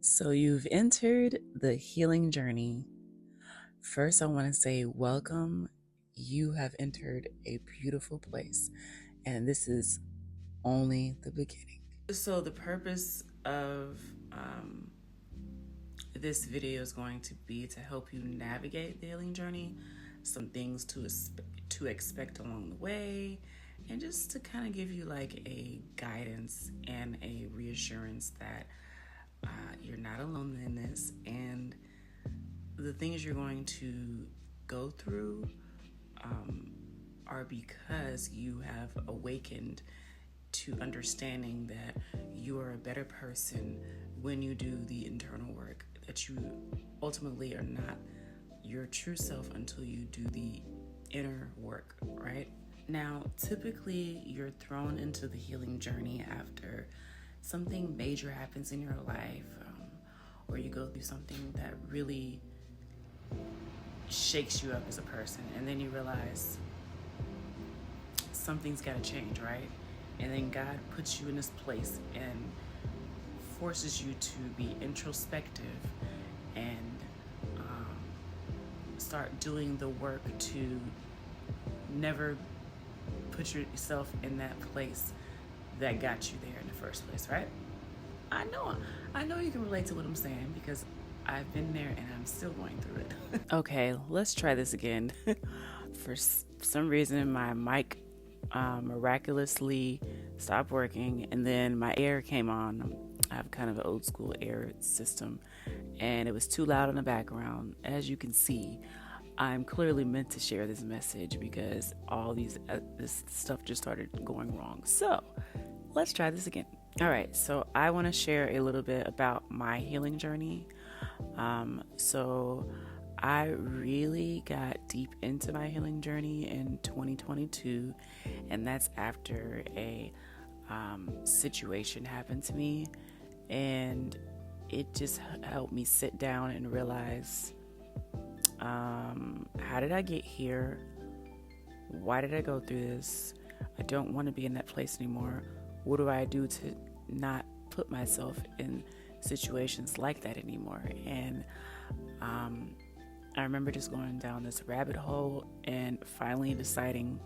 So you've entered the healing journey. First, I want to say welcome. You have entered a beautiful place, and this is only the beginning. So the purpose of this video is going to be to help you navigate the healing journey, some things to expect along the way, and just to kind of give you like a guidance and a reassurance that you're not alone in this, and the things you're going to go through are because you have awakened to understanding that you are a better person when you do the internal work, that you ultimately are not your true self until you do the inner work, right? Now, typically you're thrown into the healing journey after something major happens in your life, or you go through something that really shakes you up as a person, and then you realize something's got to change, right? And then God puts you in this place and forces you to be introspective and start doing the work to never put yourself in that place that got you there in the first place, right? I know you can relate to what I'm saying because I've been there and I'm still going through it. Okay, let's try this again. For some reason, my mic miraculously stopped working, and then my air came on. I have kind of an old school air system, and it was too loud in the background. As you can see, I'm clearly meant to share this message because all this stuff just started going wrong. So let's try this again. All right, so I want to share a little bit about my healing journey. So I really got deep into my healing journey in 2022, and that's after a situation happened to me, and it just helped me sit down and realize, how did I get here? Why did I go through this? I don't want to be in that place anymore. What do I do to not put myself in situations like that anymore? And I remember just going down this rabbit hole and finally deciding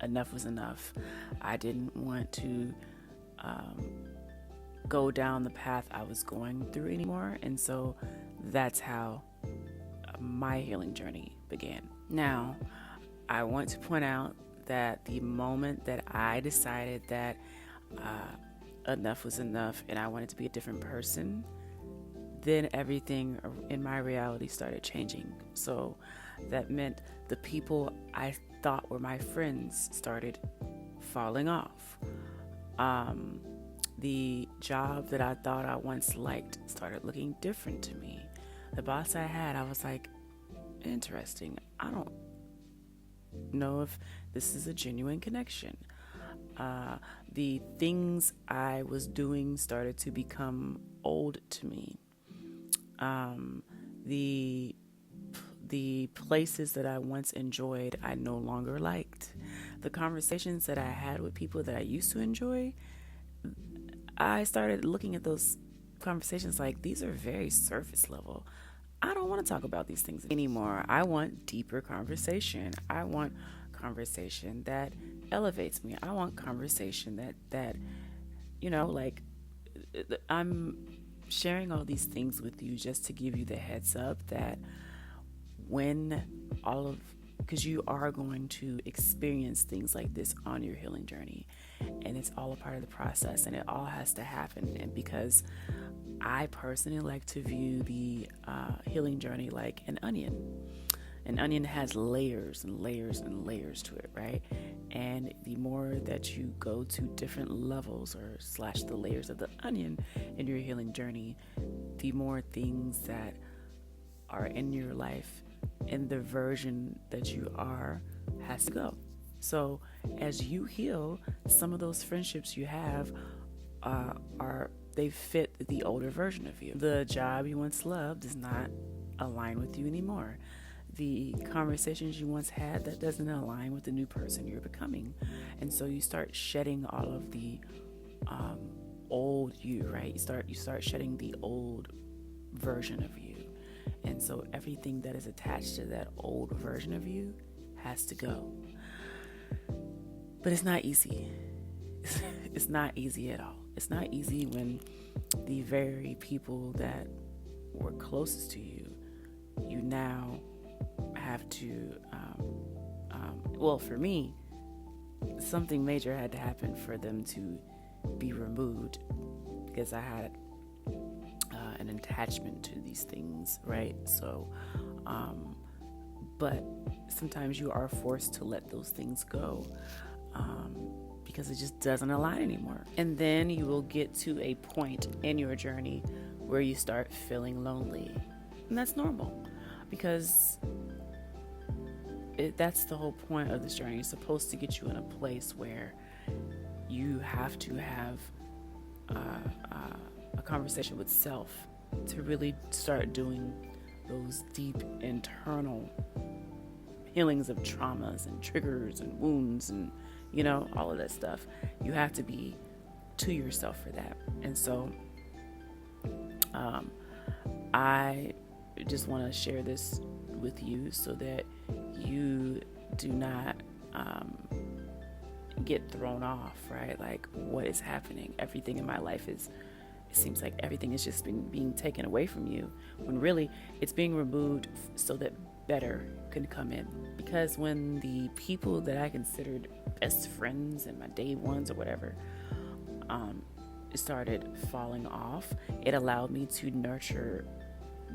enough was enough. I didn't want to go down the path I was going through anymore. And so that's how my healing journey began. Now, I want to point out that the moment that I decided that enough was enough and I wanted to be a different person, then everything in my reality started changing. So that meant the people I thought were my friends started falling off. The job that I thought I once liked started looking different to me. The boss I had, I was like, interesting. I don't know if this is a genuine connection. The things I was doing started to become old to me. The places that I once enjoyed, I no longer liked. The conversations that I had with people that I used to enjoy, I started looking at those conversations like, these are very surface level. I don't want to talk about these things anymore. I want deeper conversation. I want conversation that elevates me. I want conversation that like, I'm sharing all these things with you just to give you the heads up that because you are going to experience things like this on your healing journey, and it's all a part of the process, and it all has to happen. And because I personally like to view the healing journey like an onion. An onion has layers and layers and layers to it, right? And the more that you go to different levels or slash the layers of the onion in your healing journey, the more things that are in your life and the version that you are has to go. So as you heal, some of those friendships you have they fit the older version of you. The job you once loved does not align with you anymore. The conversations you once had, that doesn't align with the new person you're becoming. And so you start shedding all of the old you, right? You start shedding the old version of you. And so everything that is attached to that old version of you has to go. But it's not easy. It's not easy at all. It's not easy when the very people that were closest to you, you now have to, well, for me, something major had to happen for them to be removed, because I had an attachment to these things, right? So, but sometimes you are forced to let those things go, because it just doesn't align anymore. And then you will get to a point in your journey where you start feeling lonely. And that's normal, because that's the whole point of this journey. It's supposed to get you in a place where you have to have a conversation with self to really start doing those deep internal healings of traumas and triggers and wounds and, all of that stuff. You have to be to yourself for that. And so I just want to share this with you so that you do not get thrown off, right? Like, what is happening? Everything in my life it seems like everything is just being taken away from you, when really it's being removed so that better can come in. Because when the people that I considered best friends and my day ones or whatever started falling off, it allowed me to nurture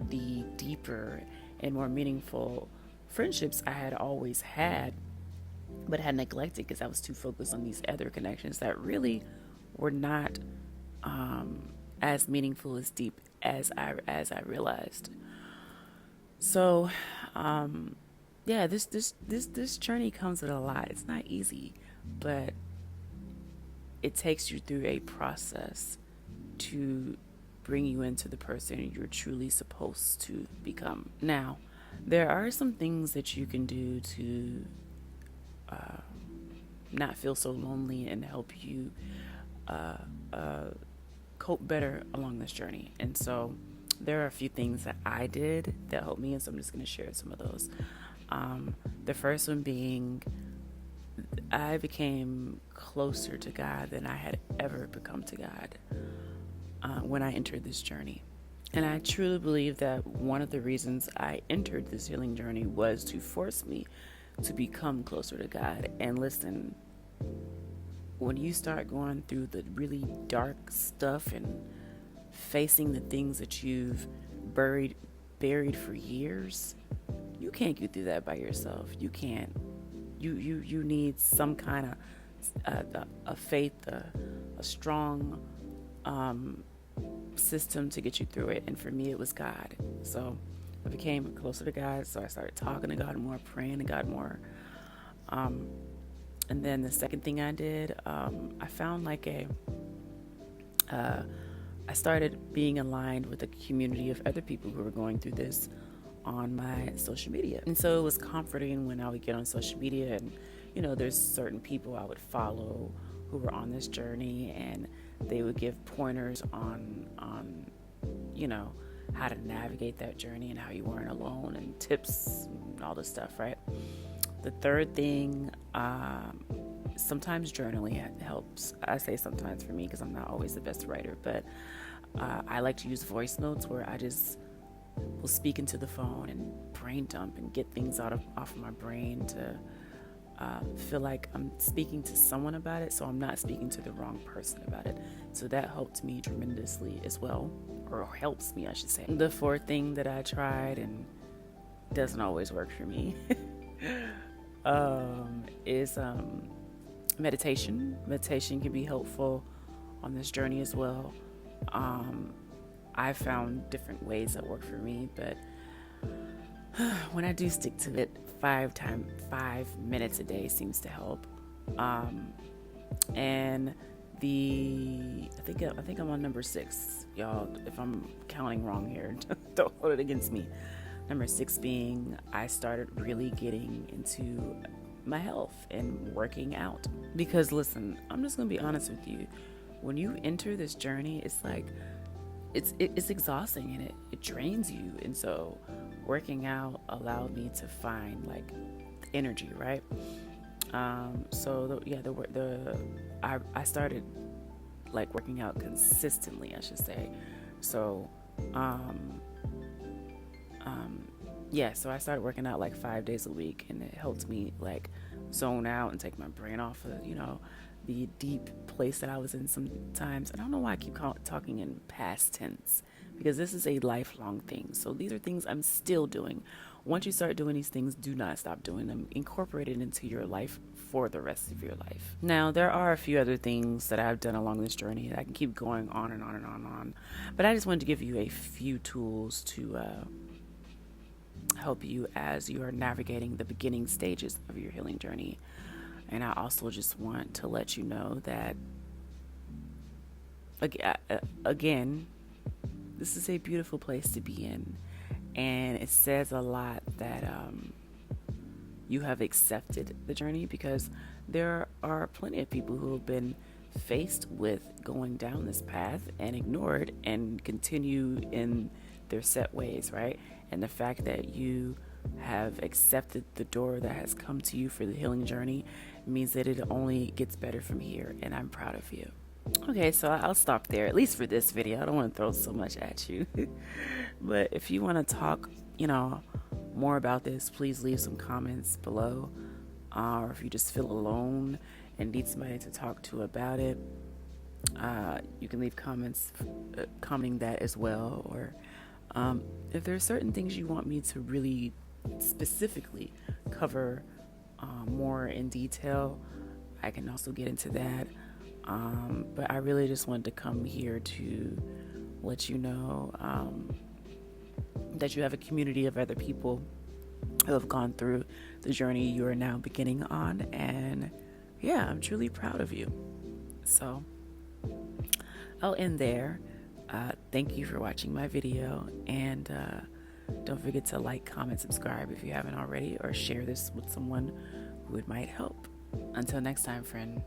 the deeper and more meaningful friendships I had always had, but had neglected because I was too focused on these other connections that really were not as meaningful, as deep as I realized. So, this journey comes with a lot. It's not easy, but it takes you through a process to bring you into the person you're truly supposed to become. Now, there are some things that you can do to not feel so lonely and help you cope better along this journey. And so there are a few things that I did that helped me, and so I'm just going to share some of those. The first one being, I became closer to God than I had ever become to God when I entered this journey. And I truly believe that one of the reasons I entered this healing journey was to force me to become closer to God. And listen, when you start going through the really dark stuff and facing the things that you've buried for years, you can't get through that by yourself. You can't. You need some kind of a faith, a strong system to get you through it. And for me, it was God. So I became closer to God. So I started talking to God more, praying to God more. And then the second thing I did, I found I started being aligned with a community of other people who were going through this on my social media. And so it was comforting when I would get on social media and, there's certain people I would follow who were on this journey, and they would give pointers on how to navigate that journey and how you weren't alone, and tips and all this stuff, right? The third thing, sometimes journaling helps. I say sometimes for me because I'm not always the best writer, but I like to use voice notes where I just will speak into the phone and brain dump and get things off of my brain to feel like I'm speaking to someone about it, so I'm not speaking to the wrong person about it. So that helped me tremendously as well, or helps me, I should say. The fourth thing that I tried and doesn't always work for me is meditation. Meditation can be helpful on this journey as well. I found different ways that work for me, but when I do stick to it, 5 minutes a day seems to help. And I think I'm on number 6, y'all. If I'm counting wrong here, don't hold it against me. Number 6 being, I started really getting into my health and working out. Because listen, I'm just gonna be honest with you. when you enter this journey, it's like it's exhausting, and it drains you. And so working out allowed me to find like energy, right? I started like working out consistently, I should say. So so I started working out like 5 days a week, and it helped me like zone out and take my brain off of, the deep place that I was in sometimes. And I don't know why I keep talking in past tense, because this is a lifelong thing. So these are things I'm still doing. Once you start doing these things, do not stop doing them. Incorporate it into your life for the rest of your life. Now, there are a few other things that I've done along this journey that I can keep going on and on and on and on. But I just wanted to give you a few tools to help you as you are navigating the beginning stages of your healing journey. And I also just want to let you know that, again, this is a beautiful place to be in. And it says a lot that you have accepted the journey, because there are plenty of people who have been faced with going down this path and ignored and continue in their set ways, right? And the fact that you have accepted the door that has come to you for the healing journey means that it only gets better from here, and I'm proud of you. Okay, so I'll stop there, at least for this video. I don't want to throw so much at you. But if you want to talk, more about this, please leave some comments below. Or if you just feel alone and need somebody to talk to about it, you can leave comments commenting that as well. Or if there are certain things you want me to really specifically cover more in detail, I can also get into that. But I really just wanted to come here to let you know that you have a community of other people who have gone through the journey you are now beginning on. And yeah, I'm truly proud of you. So I'll end there. Thank you for watching my video, and don't forget to like, comment, subscribe if you haven't already, or share this with someone who it might help. Until next time, friend.